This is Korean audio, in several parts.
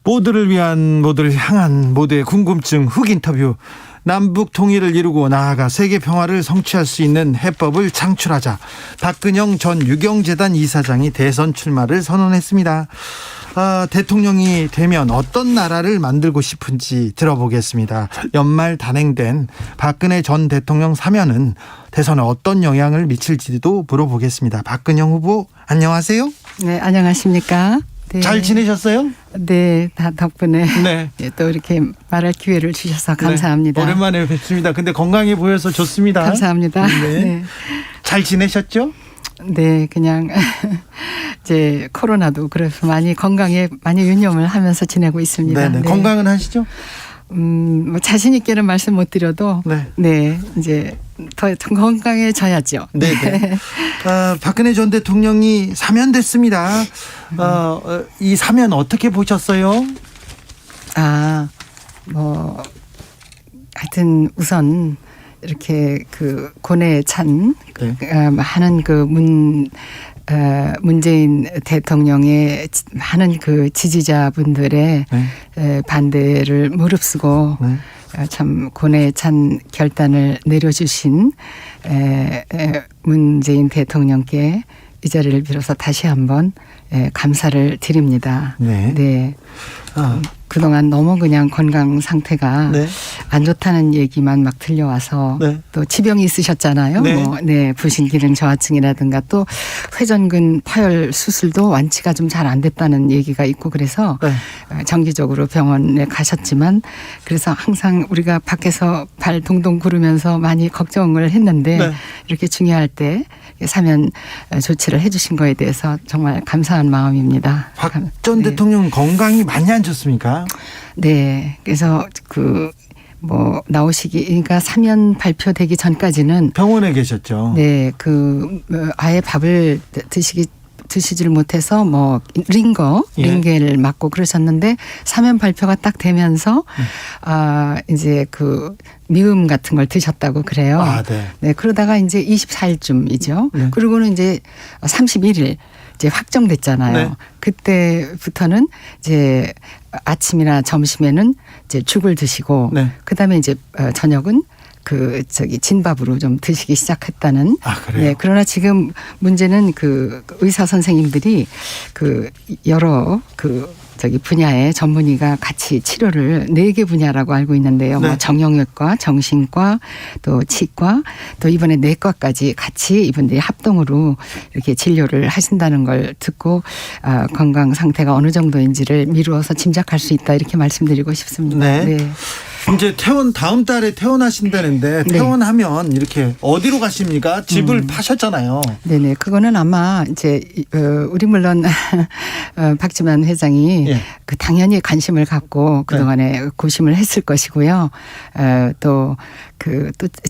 모두를 위한, 모두를 향한 모두의 궁금증 훅 인터뷰. 남북 통일을 이루고 나아가 세계 평화를 성취할 수 있는 해법을 창출하자. 박근영 전 유경재단 이사장이 대선 출마를 선언했습니다. 대통령이 되면 어떤 나라를 만들고 싶은지 들어보겠습니다. 연말 단행된 박근혜 전 대통령 사면은 대선에 어떤 영향을 미칠지도 물어보겠습니다. 박근영 후보 안녕하세요. 네, 안녕하십니까. 네. 잘 지내셨어요? 네, 다 덕분에 네. 또 이렇게 말할 기회를 주셔서 감사합니다. 네, 오랜만에 뵙습니다. 근데 건강해 보여서 좋습니다. 감사합니다. 네. 네. 잘 지내셨죠? 네, 그냥 이제 코로나도 그래서 많이 건강에 많이 유념을 하면서 지내고 있습니다. 네네. 네. 건강은 하시죠? 뭐 자신 있게는 말씀 못 드려도 네, 이제 더 건강해져야죠. 네네. 박근혜 전 대통령이 사면됐습니다. 이 사면 어떻게 보셨어요? 뭐 하여튼 우선 이렇게 그 고뇌에 찬 많은 그 문재인 대통령의 많은 그 지지자분들의 반대를 무릅쓰고 참 고뇌에 찬 결단을 내려주신 문재인 대통령께 이 자리를 빌어서 다시 한번 감사를 드립니다. 네. 그동안 너무 그냥 건강 상태가 안 좋다는 얘기만 막 들려와서 또 지병이 있으셨잖아요. 부신 기능 저하증이라든가 또 회전근 파열 수술도 완치가 좀 잘 안 됐다는 얘기가 있고 그래서 정기적으로 병원에 가셨지만 그래서 항상 우리가 밖에서 발 동동 구르면서 많이 걱정을 했는데 이렇게 중요할 때 사면 조치를 해 주신 거에 대해서 정말 감사한 마음입니다. 박 전 대통령 건강이 많이 안 좋습니까? 네. 그래서 나오시기, 그러니까 사면 발표되기 전까지는 병원에 계셨죠. 네. 아예 밥을 드시질 못해서 링겔을 맞고 그러셨는데 사면 발표가 딱 되면서 이제 미음 같은 걸 드셨다고 그래요. 네. 그러다가 이제 24일쯤이죠. 그리고는 이제 31일 이제 확정됐잖아요. 그때부터는 이제 아침이나 점심에는 이제 죽을 드시고 그다음에 이제 저녁은 진밥으로 좀 드시기 시작했다는. 그래요? 네. 그러나 지금 문제는 의사 선생님들이 여러 분야의 전문의가 같이 치료를 4개 분야라고 알고 있는데요. 정형외과, 정신과, 또 치과, 또 이번에 내과까지 같이 이분들이 합동으로 이렇게 진료를 하신다는 걸 듣고 건강 상태가 어느 정도인지를 미루어서 짐작할 수 있다 이렇게 말씀드리고 싶습니다. 네. 이제 다음 달에 퇴원하신다는데 퇴원하면 이렇게 어디로 가십니까? 집을 파셨잖아요. 네네. 그거는 아마 이제 우리 물론 박지만 회장이 당연히 관심을 갖고 그동안에 고심을 했을 것이고요. 또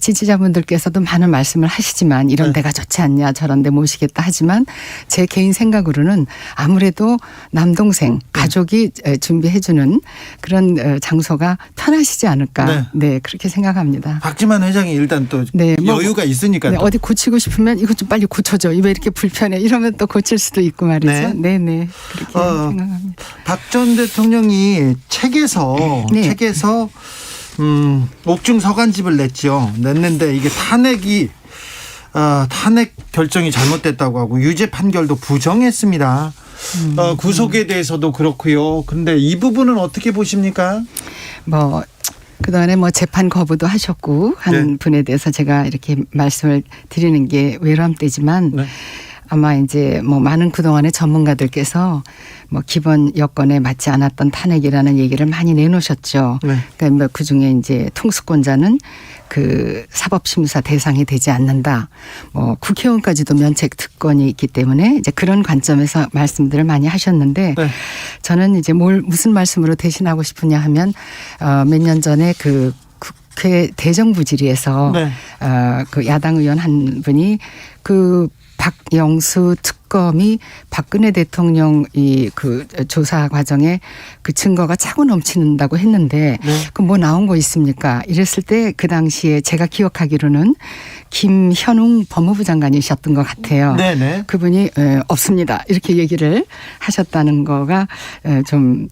지지자분들께서도 많은 말씀을 하시지만 이런 데가 좋지 않냐 저런 데 모시겠다 하지만 제 개인 생각으로는 아무래도 남동생 가족이 준비해 주는 그런 장소가 편하시지 않을까. 네. 그렇게 생각합니다. 박지만 회장이 일단 또 여유가 있으니까. 어디 고치고 싶으면 이것 좀 빨리 고쳐줘. 왜 이렇게 불편해. 이러면 또 고칠 수도 있고 말이죠. 네네. 그렇게 생각합니다. 박 전 대통령이 책에서 옥중 서간집을 냈는데 이게 탄핵 결정이 잘못됐다고 하고 유죄 판결도 부정했습니다. 구속에 대해서도 그렇고요. 그런데 이 부분은 어떻게 보십니까? 그동안에 재판 거부도 하셨고 한 분에 대해서 제가 이렇게 말씀을 드리는 게 외람되지만 아마 이제 많은 그동안의 전문가들께서 기본 여건에 맞지 않았던 탄핵이라는 얘기를 많이 내놓으셨죠. 그러니까 그중에 이제 통수권자는 사법심사 대상이 되지 않는다. 국회의원까지도 면책 특권이 있기 때문에 이제 그런 관점에서 말씀들을 많이 하셨는데 저는 이제 무슨 말씀으로 대신하고 싶으냐 하면 몇 년 전에 국회 대정부 질의에서 야당 의원 한 분이 박영수 특검이 박근혜 대통령 조사 과정에 증거가 차고 넘치는다고 했는데 그럼 나온 거 있습니까? 이랬을 때 그 당시에 제가 기억하기로는 김현웅 법무부 장관이셨던 것 같아요. 그분이 없습니다. 이렇게 얘기를 하셨다는 거가 좀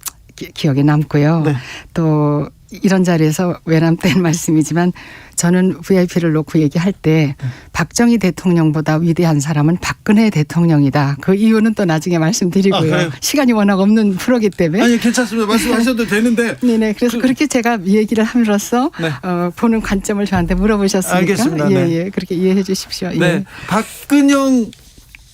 기억에 남고요. 네. 또 이런 자리에서 외람된 말씀이지만 저는 VIP를 놓고 얘기할 때 박정희 대통령보다 위대한 사람은 박근혜 대통령이다. 그 이유는 또 나중에 말씀드리고요. 시간이 워낙 없는 프로기 때문에. 아니 괜찮습니다. 말씀하셔도 되는데. 네네. 그래서 그렇게 제가 얘기를 함으로써 네. 보는 관점을 저한테 물어보셨으니까. 알겠습니다. 예, 네. 예. 그렇게 이해해 주십시오. 네. 예. 박근영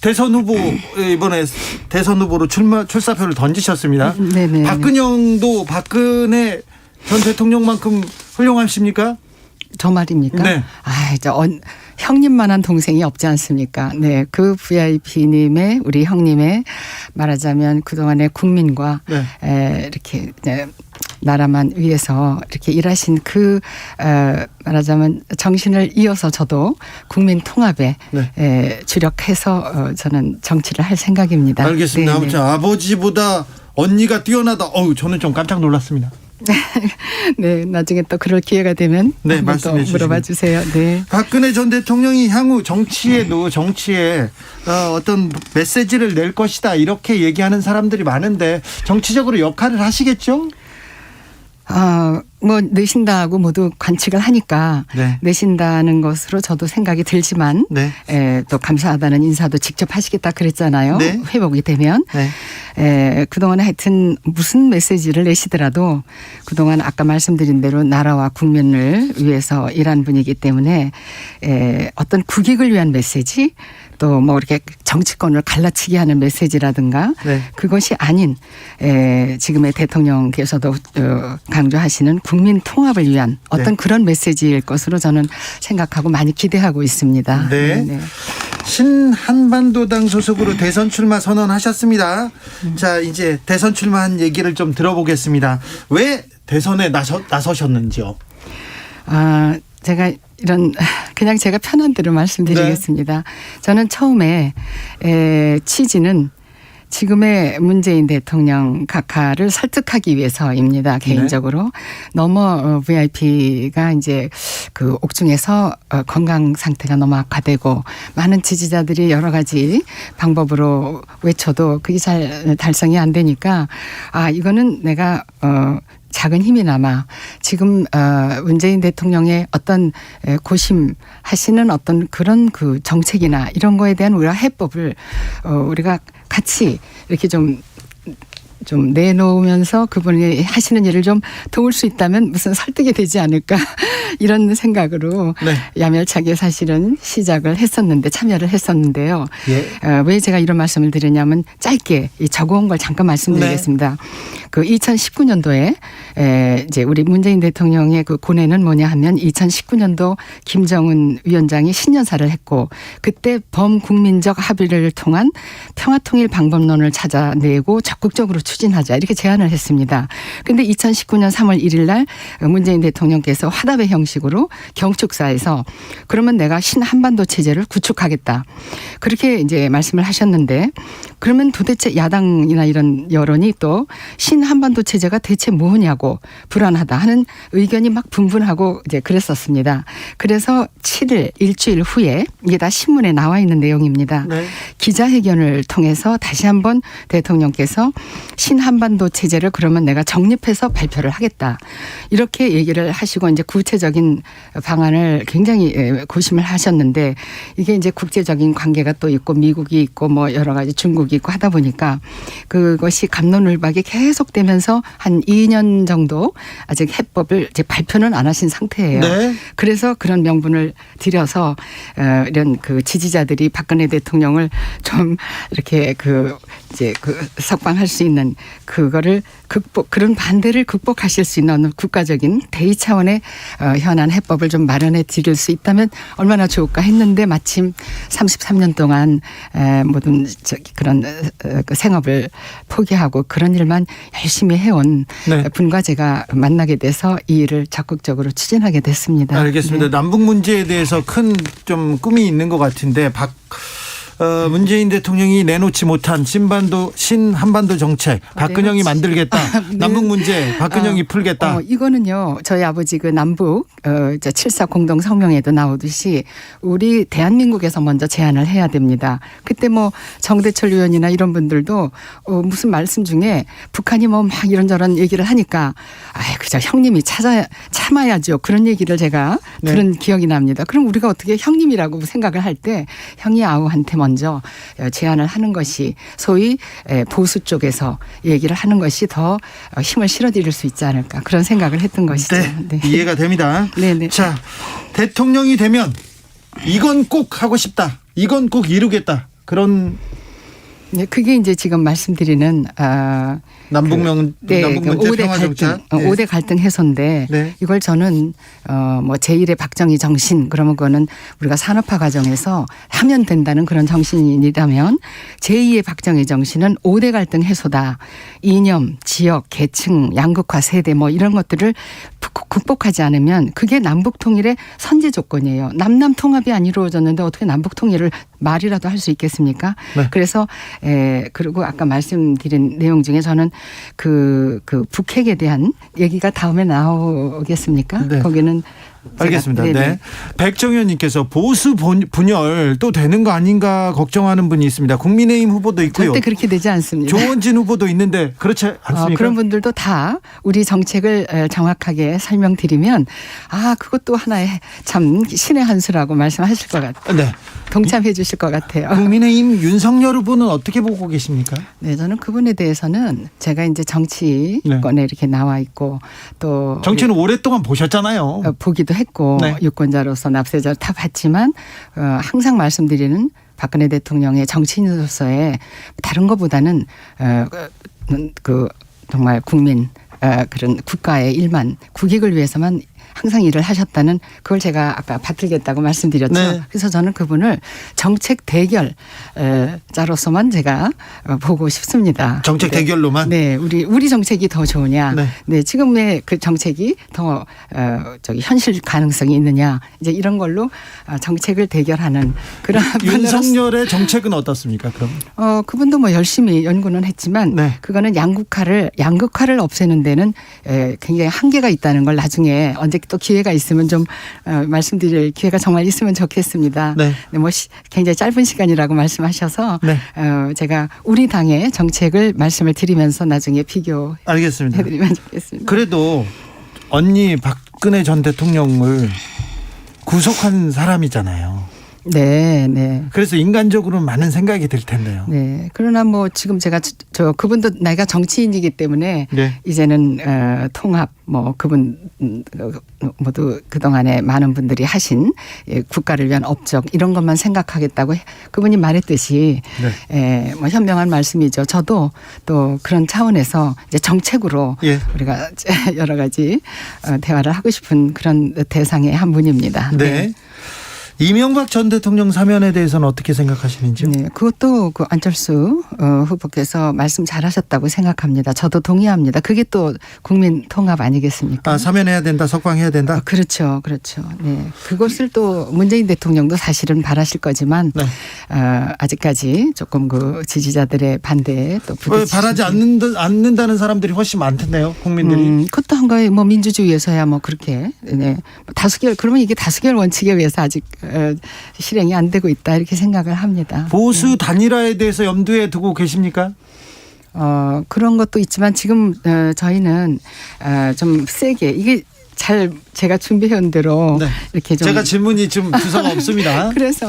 대선 후보 이번에 대선 후보로 출사표를 던지셨습니다. 네네. 박근영도 박근혜 전 대통령만큼 훌륭하십니까? 저 말입니까? 네. 형님만한 동생이 없지 않습니까? 네. 그 VIP님의 우리 형님의 말하자면 그동안의 국민과 이렇게 나라만 위해서 이렇게 일하신 그 말하자면 정신을 이어서 저도 국민 통합에 주력해서 저는 정치를 할 생각입니다. 알겠습니다. 네네. 아무튼 아버지보다 언니가 뛰어나다. 저는 좀 깜짝 놀랐습니다. 네, 나중에 또 그럴 기회가 되면 네, 한번 또 말씀해 주시면. 물어봐 주세요. 네. 박근혜 전 대통령이 향후 정치에 어떤 메시지를 낼 것이다 이렇게 얘기하는 사람들이 많은데 정치적으로 역할을 하시겠죠? 내신다고 모두 관측을 하니까 내신다는 것으로 저도 생각이 들지만 또 감사하다는 인사도 직접 하시겠다 그랬잖아요. 네. 회복이 되면. 그동안 하여튼 무슨 메시지를 내시더라도 그동안 아까 말씀드린 대로 나라와 국민을 위해서 일한 분이기 때문에 어떤 국익을 위한 메시지 또 뭐 이렇게 정치권을 갈라치게 하는 메시지라든가 그것이 아닌 지금의 대통령께서도 강조하시는 국민 통합을 위한 어떤 그런 메시지일 것으로 저는 생각하고 많이 기대하고 있습니다. 네. 신한반도당 소속으로 대선 출마 선언하셨습니다. 자, 이제 대선 출마한 얘기를 좀 들어보겠습니다. 왜 대선에 나서셨는지요? 제가 그냥 제가 편한 대로 말씀드리겠습니다. 저는 처음에 취지는 지금의 문재인 대통령 각하를 설득하기 위해서입니다. 개인적으로. 너무 VIP가 이제 그 옥중에서 건강 상태가 너무 악화되고 많은 지지자들이 여러 가지 방법으로 외쳐도 그게 잘 달성이 안 되니까 이거는 내가 작은 힘이나마 지금 문재인 대통령의 어떤 고심하시는 어떤 그런 그 정책이나 이런 거에 대한 우리가 해법을 우리가 같이 이렇게 좀 내놓으면서 그분이 하시는 일을 좀 도울 수 있다면 무슨 설득이 되지 않을까 이런 생각으로 야멸차게 사실은 시작을 했었는데 참여를 했었는데요. 왜 제가 이런 말씀을 드리냐면 짧게 적어온 걸 잠깐 말씀드리겠습니다. 그 2019년도에 이제 우리 문재인 대통령의 그 고뇌는 뭐냐 하면 2019년도 김정은 위원장이 신년사를 했고 그때 범국민적 합의를 통한 평화통일 방법론을 찾아내고 적극적으로 추진하자 이렇게 제안을 했습니다. 그런데 2019년 3월 1일 날 문재인 대통령께서 화답의 형식으로 경축사에서 그러면 내가 신한반도 체제를 구축하겠다. 그렇게 이제 말씀을 하셨는데 그러면 도대체 야당이나 이런 여론이 또 신한반도 체제가 대체 뭐냐고 불안하다 하는 의견이 막 분분하고 이제 그랬었습니다. 그래서 7일 일주일 후에 이게 다 신문에 나와 있는 내용입니다. 기자회견을 통해서 다시 한번 대통령께서 신한반도 체제를 그러면 내가 정립해서 발표를 하겠다. 이렇게 얘기를 하시고 이제 구체적인 방안을 굉장히 고심을 하셨는데 이게 이제 국제적인 관계가 또 있고 미국이 있고 뭐 여러 가지 중국이 있고 하다 보니까 그것이 갑론을박이 계속되면서 한 2년 정도 아직 해법을 이제 발표는 안 하신 상태예요. 그래서 그런 명분을 들여서 이런 그 지지자들이 박근혜 대통령을 좀 이렇게 이제 석방할 수 있는 그거를 그런 반대를 극복하실 수 있는 국가적인 대의 차원의 현안 해법을 좀 마련해 드릴 수 있다면 얼마나 좋을까 했는데 마침 33년 동안 모든 그런 그 생업을 포기하고 그런 일만 열심히 해온 분과 제가 만나게 돼서 이 일을 적극적으로 추진하게 됐습니다. 알겠습니다. 남북 문제에 대해서 큰 좀 꿈이 있는 것 같은데 문재인 대통령이 내놓지 못한 신한반도 정책 박근영이 만들겠다. 네. 남북 문제 박근영이 풀겠다. 이거는요. 저희 아버지 그 남북 7.4 공동 성명에도 나오듯이 우리 대한민국에서 먼저 제안을 해야 됩니다. 그때 뭐 정대철 의원이나 이런 분들도 무슨 말씀 중에 북한이 뭐 막 이런저런 얘기를 하니까 그저 형님이 참아야죠. 그런 얘기를 제가 네. 들은 기억이 납니다. 그럼 우리가 어떻게 형님이라고 생각을 할 때 형이 아우한테 먼저 제안을 하는 것이 소위 보수 쪽에서 얘기를 하는 것이 더 힘을 실어드릴 수 있지 않을까 그런 생각을 했던 것이죠. 네. 이해가 됩니다. 네네. 자, 대통령이 되면 이건 꼭 하고 싶다. 이건 꼭 이루겠다. 그런 네, 그게 이제 지금 말씀드리는 남북 문제 5대 평화 갈등, 정책. 5대 갈등 해소인데 네. 이걸 저는 뭐 제1의 박정희 정신 그러면 그거는 우리가 산업화 과정에서 하면 된다는 그런 정신이라면 제2의 박정희 정신은 5대 갈등 해소다. 이념, 지역, 계층, 양극화 세대 뭐 이런 것들을 극복하지 않으면 그게 남북 통일의 선제 조건이에요. 남남 통합이 안 이루어졌는데 어떻게 남북 통일을 말이라도 할 수 있겠습니까? 네. 그래서 그리고 아까 말씀드린 내용 중에 저는 그 북핵에 대한 얘기가 다음에 나오겠습니까? 네. 거기는 알겠습니다. 제가, 네. 백정현님께서 보수 분열 또 되는 거 아닌가 걱정하는 분이 있습니다. 국민의힘 후보도 있고요. 절대 그렇게 되지 않습니다. 조원진 후보도 있는데 그렇지 않습니까? 그런 분들도 다 우리 정책을 정확하게 설명드리면 그것도 하나의 참 신의 한 수라고 말씀하실 것 같아요. 네. 동참해 주실 것 같아요. 국민의힘 윤석열 후보는 어떻게 보고 계십니까? 네, 저는 그분에 대해서는 제가 이제 정치권에 이렇게 나와 있고 또 정치는 오랫동안 보셨잖아요. 보기도 했고 네. 유권자로서 납세자를 다 봤지만 항상 말씀드리는 박근혜 대통령의 정치인으로서의 다른 것보다는 그 정말 국민 그런 국가의 일만 국익을 위해서만 항상 일을 하셨다는 그걸 제가 아까 받들겠다고 말씀드렸죠. 네. 그래서 저는 그분을 정책 대결자로서만 제가 보고 싶습니다. 정책 대결로만? 네, 우리 정책이 더 좋으냐? 네. 네, 지금의 그 정책이 더 현실 가능성이 있느냐? 이제 이런 걸로 정책을 대결하는 그런 윤석열의 정책은 어떻습니까? 그럼? 그분도 뭐 열심히 연구는 했지만 네. 그거는 양극화를 없애는 데는 굉장히 한계가 있다는 걸 나중에 언제 또 기회가 있으면 좀 말씀드릴 기회가 정말 있으면 좋겠습니다. 네. 뭐 굉장히 짧은 시간이라고 말씀하셔서 네. 제가 우리 당의 정책을 말씀을 드리면서 나중에 알겠습니다. 비교해드리면 좋겠습니다. 그래도 언니 박근혜 전 대통령을 구속한 사람이잖아요. 네, 네. 그래서 인간적으로 많은 생각이 들 텐데요. 네. 그러나 뭐 지금 제가 그분도 나이가 정치인이기 때문에 네. 이제는 통합 뭐 그분 모두 그동안에 많은 분들이 하신 국가를 위한 업적 이런 것만 생각하겠다고 그분이 말했듯이 뭐 현명한 말씀이죠. 저도 또 그런 차원에서 이제 정책으로 우리가 여러 가지 대화를 하고 싶은 그런 대상의 한 분입니다. 네. 이명박 전 대통령 사면에 대해서는 어떻게 생각하시는지요? 네, 그것도 그 안철수 후보께서 말씀 잘하셨다고 생각합니다. 저도 동의합니다. 그게 또 국민 통합 아니겠습니까? 사면해야 된다, 석방해야 된다. 그렇죠, 그렇죠. 네, 그것을 또 문재인 대통령도 사실은 바라실 거지만 네. 아직까지 조금 그 지지자들의 반대에 또 바라지 않는다는 사람들이 훨씬 많던데요, 국민들이. 그것도 한 거에 뭐 민주주의에서야 뭐 그렇게 다수결 그러면 이게 다수결 원칙에 의해서 아직 실행이 안 되고 있다 이렇게 생각을 합니다. 보수 단일화에 대해서 염두에 두고 계십니까? 그런 것도 있지만 지금 저희는 좀 세게 이게 잘 제가 준비해온 대로 이렇게 좀 제가 질문이 좀 주소가 없습니다. 그래서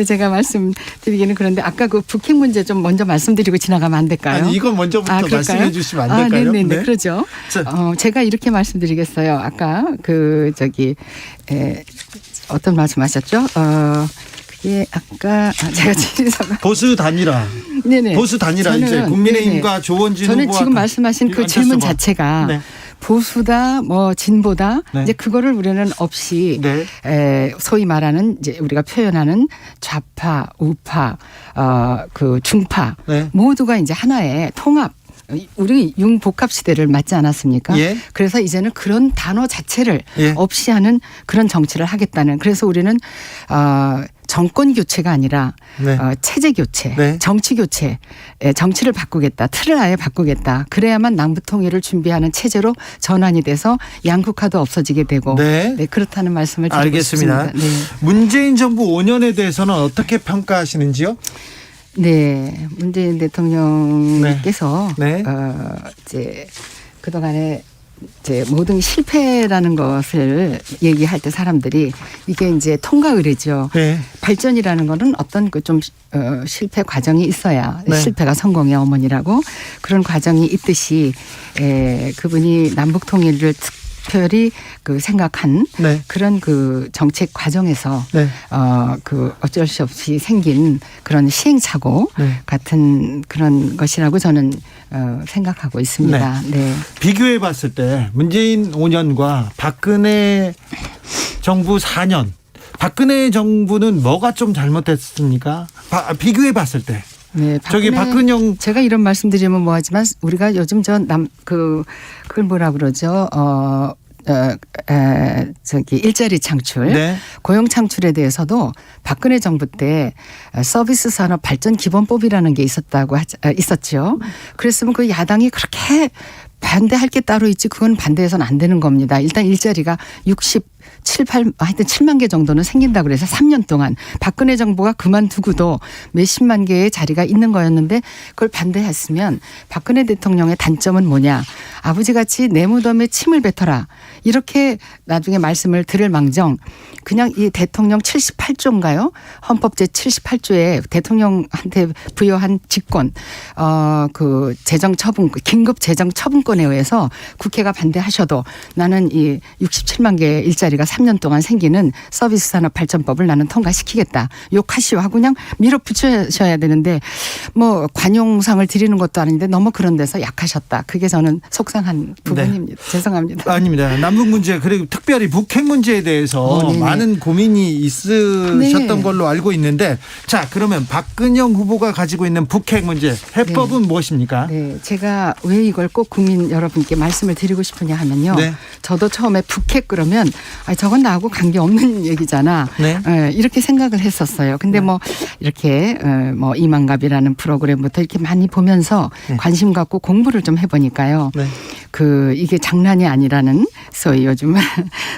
제가 말씀드리기는 그런데 아까 그 북핵 문제 좀 먼저 말씀드리고 지나가면 안 될까요? 아니 이건 먼저부터 말씀해 주시면 안 될까요? 네네 그러죠. 제가 이렇게 말씀드리겠어요. 아까 어떤 말씀하셨죠? 그게 아까 제가 지리서가 보수 단일화. 네네. 보수 단일화 이제 국민의힘과 조원진 후보와 저는 지금 말씀하신 그 질문 자체가 보수다 뭐 진보다 이제 그거를 우리는 없이 소위 말하는 이제 우리가 표현하는 좌파 우파 그 중파 모두가 이제 하나의 통합 우리 융복합 시대를 맞지 않았습니까? 예. 그래서 이제는 그런 단어 자체를 예. 없이 하는 그런 정치를 하겠다는. 그래서 우리는 정권 교체가 아니라 네. 체제 교체, 네. 정치 교체, 정치를 바꾸겠다. 틀을 아예 바꾸겠다. 그래야만 남북 통일을 준비하는 체제로 전환이 돼서 양극화도 없어지게 되고 네. 네, 그렇다는 말씀을 드리고 알겠습니다. 싶습니다. 네. 문재인 정부 5년에 대해서는 어떻게 평가하시는지요? 네, 문재인 대통령께서 네. 이제 그동안에 이제 모든 실패라는 것을 얘기할 때 사람들이 이게 이제 통과 의례죠. 네. 발전이라는 거는 어떤 그 좀 실패 과정이 있어야 네. 실패가 성공의 어머니라고 그런 과정이 있듯이 그분이 남북 통일을 특별히 그 생각한 네. 그런 그 정책 과정에서 네. 그 어쩔 수 없이 생긴 그런 시행착오 네. 같은 그런 것이라고 저는 생각하고 있습니다. 네. 비교해 봤을 때 문재인 5년과 박근혜 정부 4년. 박근혜 정부는 뭐가 좀 잘못됐습니까? 비교해 봤을 때. 네, 저기 박근영 제가 이런 말씀드리면 뭐하지만 우리가 요즘 그걸 뭐라 그러죠? 저기 일자리 창출, 네. 고용 창출에 대해서도 박근혜 정부 때 서비스 산업 발전 기본법이라는 게 있었죠. 그랬으면 그 야당이 그렇게 반대할 게 따로 있지 그건 반대해서는 안 되는 겁니다. 일단 일자리가 ha여튼 7만 개 정도는 생긴다고 그래서 3년 동안 박근혜 정부가 그만두고도 몇십만 개의 자리가 있는 거였는데 그걸 반대했으면 박근혜 대통령의 단점은 뭐냐. 아버지같이 내 무덤에 침을 뱉어라. 이렇게 나중에 말씀을 들을 망정 그냥 이 대통령 78조인가요? 헌법 제78조에 대통령한테 부여한 직권 그 재정 처분 긴급 재정 처분권에 의해서 국회가 반대하셔도 나는 이 67만 개의 일자리가 3년 동안 생기는 서비스 산업 발전법을 나는 통과시키겠다. 욕하시오 하고 그냥 밀어붙여셔야 되는데 뭐 관용상을 드리는 것도 아닌데 너무 그런 데서 약하셨다. 그게 저는 속상한 부분입니다. 네. 죄송합니다. 아닙니다. 남북 문제 그리고 특별히 북핵 문제에 대해서 많은 고민이 있으셨던 네. 걸로 알고 있는데 자 그러면 박근영 후보가 가지고 있는 북핵 문제 해법은 네. 무엇입니까? 네, 제가 왜 이걸 꼭 국민 여러분께 말씀을 드리고 싶으냐 하면요. 네. 저도 처음에 북핵 그러면 저건 나하고 관계없는 얘기잖아. 네. 이렇게 생각을 했었어요. 근데 뭐 이렇게 뭐 이만갑이라는 프로그램부터 이렇게 많이 보면서 네. 관심 갖고 공부를 좀 해보니까요. 네. 이게 장난이 아니라는 소위 요즘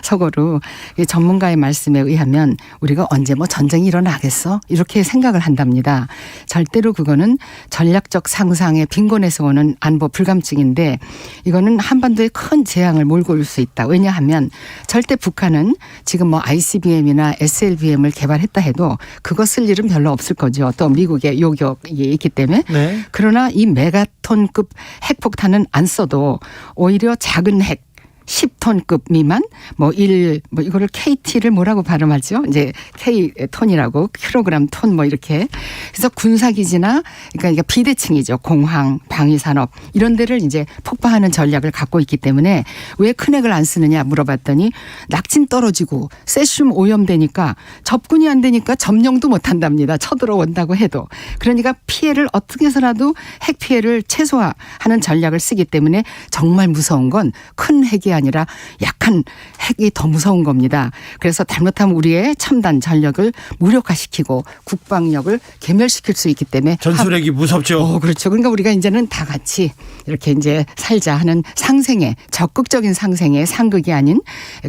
속어로 전문가의 말씀에 의하면 우리가 언제 뭐 전쟁이 일어나겠어? 이렇게 생각을 한답니다. 절대로 그거는 전략적 상상의 빈곤에서 오는 안보 불감증인데 이거는 한반도에 큰 재앙을 몰고 올 수 있다. 왜냐하면 절대 북한은 지금 뭐 ICBM이나 SLBM을 개발했다 해도 그거 쓸 일은 별로 없을 거죠. 또 미국의 요격이 있기 때문에. 네. 그러나 이 메가톤급 핵폭탄은 안 써도 오히려 작은 핵 10톤급 미만 뭐 이거를 KT를 뭐라고 발음하죠? 이제 K 톤이라고 킬로그램 톤 뭐 이렇게 그래서 군사기지나 그러니까 비대칭이죠. 공항, 방위산업 이런 데를 이제 폭파하는 전략을 갖고 있기 때문에 왜 큰 핵을 안 쓰느냐 물어봤더니 낙진 떨어지고 세슘 오염되니까 접근이 안 되니까 점령도 못 한답니다. 쳐들어온다고 해도. 그러니까 피해를 어떻게 해서라도 핵 피해를 최소화하는 전략을 쓰기 때문에 정말 무서운 건 큰 핵이 아니라 약한 핵이 더 무서운 겁니다. 그래서 잘못하면 우리의 첨단 전력을 무력화시키고 국방력을 괴멸시킬 수 있기 때문에 전술핵이 무섭죠. 그렇죠. 그러니까 우리가 이제는 다 같이 이렇게 이제 살자 하는 상생의 적극적인 상생의 상극이 아닌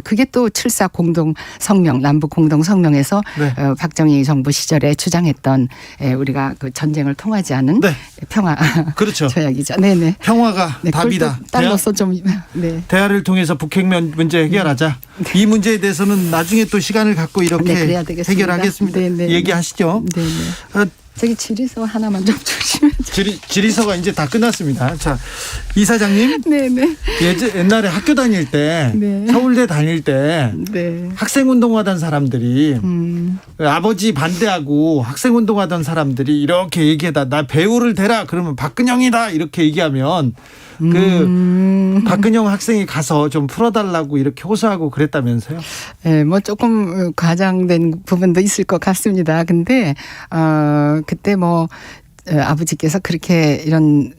그게 또 7.4 공동성명 남북 공동성명에서 네. 박정희 정부 시절에 주장했던 우리가 그 전쟁을 통하지 않은 네. 평화 그렇죠. 조약이죠. 네네. 평화가 네, 답이다. 딸로서 좀 네. 대화를 통해서 북핵 문제 해결하자. 이 문제에 대해서는 나중에 또 시간을 갖고 이렇게 그래야 되겠습니다. 해결하겠습니다. 네네. 얘기하시죠. 네네. 저기 지리서 하나만 좀 주시면. 지리서가 이제 다 끝났습니다. 자, 이사장님. 네네. 옛날에 학교 다닐 때, 네. 서울대 다닐 때, 네. 학생운동하던 사람들이, 아버지 반대하고 학생운동하던 사람들이 이렇게 얘기하다, 나 배우를 대라! 그러면 박근영이다! 이렇게 얘기하면, 박근영 학생이 가서 좀 풀어달라고 이렇게 호소하고 그랬다면서요? 네, 뭐 조금 과장된 부분도 있을 것 같습니다. 근데, 그때 뭐, 아버지께서 그렇게 이런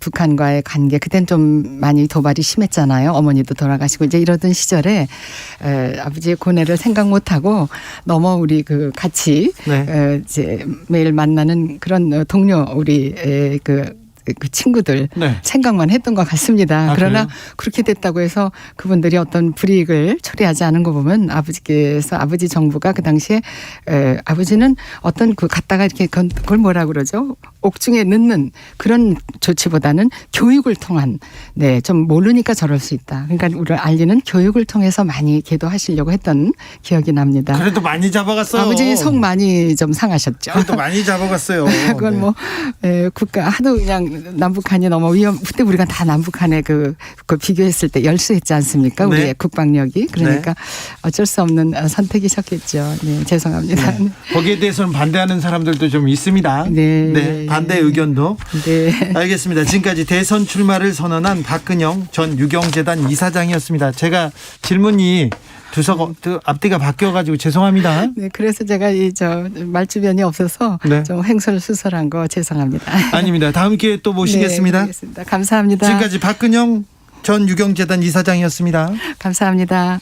북한과의 관계 그땐 좀 많이 도발이 심했잖아요. 어머니도 돌아가시고 이제 이러던 시절에 아버지의 고뇌를 생각 못하고 너무 우리 그 같이 네. 이제 매일 만나는 그런 동료 우리 그 친구들 네. 생각만 했던 것 같습니다. 아, 그러나 그래요? 그렇게 됐다고 해서 그분들이 어떤 불이익을 초래하지 않은 거 보면 아버지께서 아버지 정부가 그 당시에 아버지는 어떤 그 갖다가 이렇게 그걸 뭐라 그러죠? 옥중에 넣는 그런 조치보다는 교육을 통한 좀 모르니까 저럴 수 있다. 그러니까 우리를 알리는 교육을 통해서 많이 계도하시려고 했던 기억이 납니다. 그래도 많이 잡아갔어요. 아버지 속 많이 좀 상하셨죠. 그래도 많이 잡아갔어요. 그건 네. 뭐 국가 하도 그냥 남북한이 너무 그때 우리가 다 남북한에 그 비교했을 때 열수했지 않습니까? 우리의 네. 국방력이. 그러니까 어쩔 수 없는 선택이셨겠죠. 네, 죄송합니다. 네. 거기에 대해서는 반대하는 사람들도 좀 있습니다. 네. 반대 의견도. 네. 알겠습니다. 지금까지 대선 출마를 선언한 박근영 전 유경재단 이사장이었습니다. 제가 질문이 앞뒤가 바뀌어가지고 죄송합니다. 네, 그래서 제가 말주변이 없어서 네. 좀 횡설수설한 거 죄송합니다. 아닙니다. 다음 기회에 또 모시겠습니다. 네, 알겠습니다. 감사합니다. 지금까지 박근영 전 유경재단 이사장이었습니다. 감사합니다.